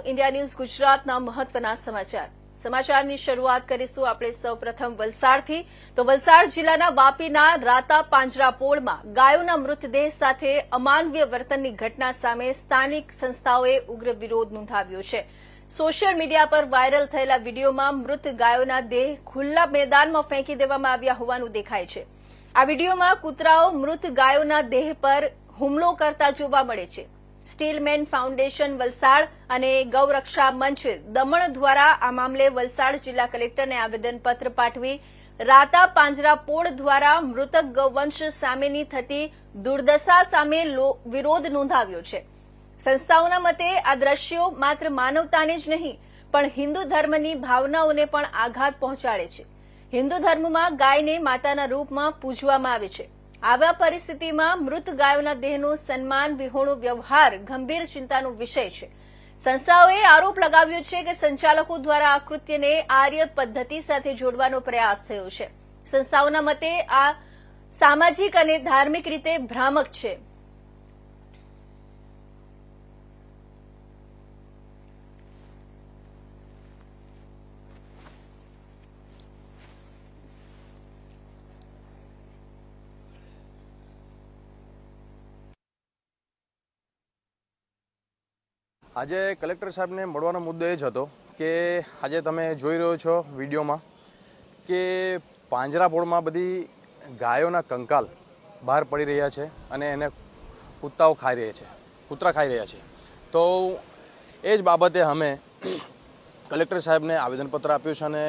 India news गुजरातना महत्वना समाचारनी शरूआत करीशुं आपणे सौप्रथम वलसाडथी। तो वलसाड जिल्लाना वापीना राता પાંજરાપોળમાં ગાયોના મૃતદેહ સાથે અમાનવીય વર્તનની ઘટના સામે સ્થાનિક સંસ્થાઓએ ઉગ્ર વિરોધ નોંધાવ્યો છે। સોશિયલ મીડિયા પર વાયરલ થયેલા વીડિયોમાં મૃત ગાયોના દેહ ખુલ્લા મેદાનમાં ફેંકી દેવામાં આવ્યા હોવાનું દેખાય છે। આ વીડિયોમાં કૂતરાઓ મૃત ગાયોના દેહ પર હુમલો કરતા જોવા મળે છે। સ્ટીલમેન ફાઉન્ડેશન વલસાડ અને ગૌરક્ષા મંચ દમણ દ્વારા આ મામલે વલસાડ जिला कलेक्टरને આવેદનપત્ર પાઠવી રાતા પાંજરાપોળ દ્વારા મૃતક ગૌવંશ સામેની થતી દુર્દશા સામે વિરોધ નોંધાવ્યો છે। સંસ્થાઓના મતે આ દ્રશ્યો માત્ર માનવતાને જ નહીં પણ હિન્દુ ધર્મની ભાવનાઓને પણ આઘાત પહોંચાડે છે। હિન્દુ ધર્મમાં ગાયને માતાના રૂપમાં પૂજવામાં આવે છે। આવા પરિસ્થિતિમાં મૃત ગાયોના દેહનો સન્માન વિહોણો વ્યવહાર ગંભીર ચિંતાનો વિષય છે। સંસ્થાઓએ આરોપ લગાવ્યો છે કે સંચાલકો દ્વારા આ કૃત્યને આર્ય પદ્ધતિ સાથે જોડવાનો પ્રયાસ થયો છે। સંસ્થાઓના મતે આ સામાજિક અને ધાર્મિક રીતે ભ્રામક છે। આજે કલેક્ટર સાહેબને મળવાનો મુદ્દો એ જ હતો કે આજે તમે જોઈ રહ્યો છો વિડીયોમાં કે પાંજરાપોળમાં બધી ગાયોના કંકાલ બહાર પડી રહ્યા છે અને એને કૂતરા ખાઈ રહ્યા છે। તો એ જ બાબતે અમે કલેક્ટર સાહેબને આવેદનપત્ર આપ્યું છે અને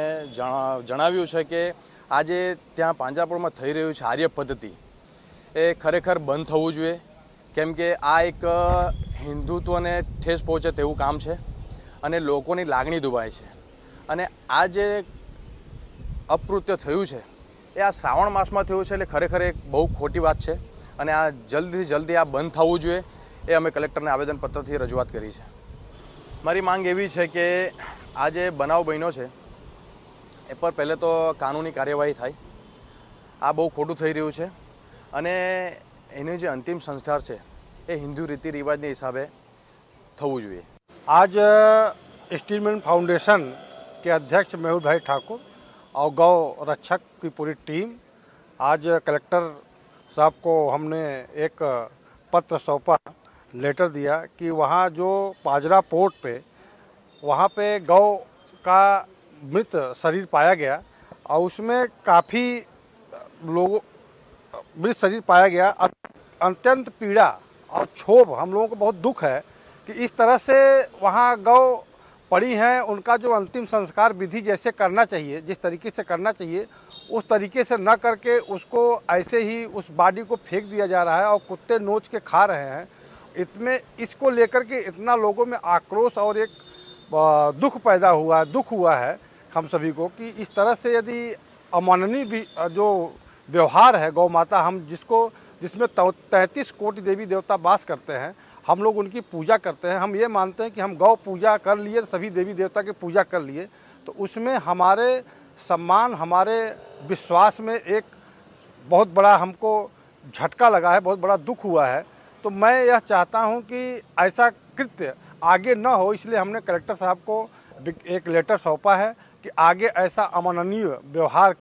જણાવ્યું છે કે આજે ત્યાં પાંજરાપોળમાં થઈ રહ્યું છે આર્ય પદ્ધતિ એ ખરેખર બંધ થવું જોઈએ, કેમ કે આ એક હિન્દુત્વને ઠેસ પહોંચે તેવું કામ છે અને લોકોની લાગણી દુભાય છે। અને આ જે અપકૃત્ય થયું છે એ આ શ્રાવણ માસમાં થયું છે, એટલે ખરેખર એક બહુ ખોટી વાત છે અને આ જલ્દીથી જલ્દી આ બંધ થવું જોઈએ એ અમે કલેક્ટરને આવેદનપત્રથી રજૂઆત કરી છે। મારી માંગ એવી છે કે આ જે બનાવ બન્યો છે એ પર પહેલે તો કાનૂની કાર્યવાહી થાય। આ બહુ ખોટું થઈ રહ્યું છે અને એનું જે અંતિમ સંસ્કાર છે એ हिंदू रीति रिवाज के हिसाबे थवू જોઈએ। आज स्टीलमैन फाउंडेशन के अध्यक्ष मेहुल भाई ठाकुर और गौ रक्षक की पूरी टीम आज कलेक्टर साहब को हमने एक पत्र सौंपा, लेटर दिया कि वहाँ जो પાંજરાપોળ पे वहाँ पे गौ का मृत शरीर पाया गया और उसमें काफ़ी लोगों मृत शरीर पाया गया। अत्यंत पीड़ा और क्षोभ हम लोगों को बहुत दुख है कि इस तरह से वहाँ गौ पड़ी हैं। उनका जो अंतिम संस्कार विधि जैसे करना चाहिए, जिस तरीके से करना चाहिए उस तरीके से न करके उसको ऐसे ही उस बॉडी को फेंक दिया जा रहा है और कुत्ते नोच के खा रहे हैं। इसमें इसको लेकर के इतना लोगों में आक्रोश और एक दुख हुआ है हम सभी को कि इस तरह से यदि अमानवीय जो व्यवहार है गौ माता हम जिसमें 33 कोटि देवी देवता वास करते हैं, हम लोग उनकी पूजा करते हैं। हम ये मानते हैं कि हम गौ पूजा कर लिए, सभी देवी देवता की पूजा कर लिए, तो उसमें हमारे सम्मान हमारे विश्वास में एक बहुत बड़ा हमको झटका लगा है, बहुत बड़ा दुख हुआ है। तो मैं यह चाहता हूं कि ऐसा कृत्य आगे न हो, इसलिए हमने कलेक्टर साहब को एक लेटर सौंपा है कि आगे ऐसा अमानवीय व्यवहार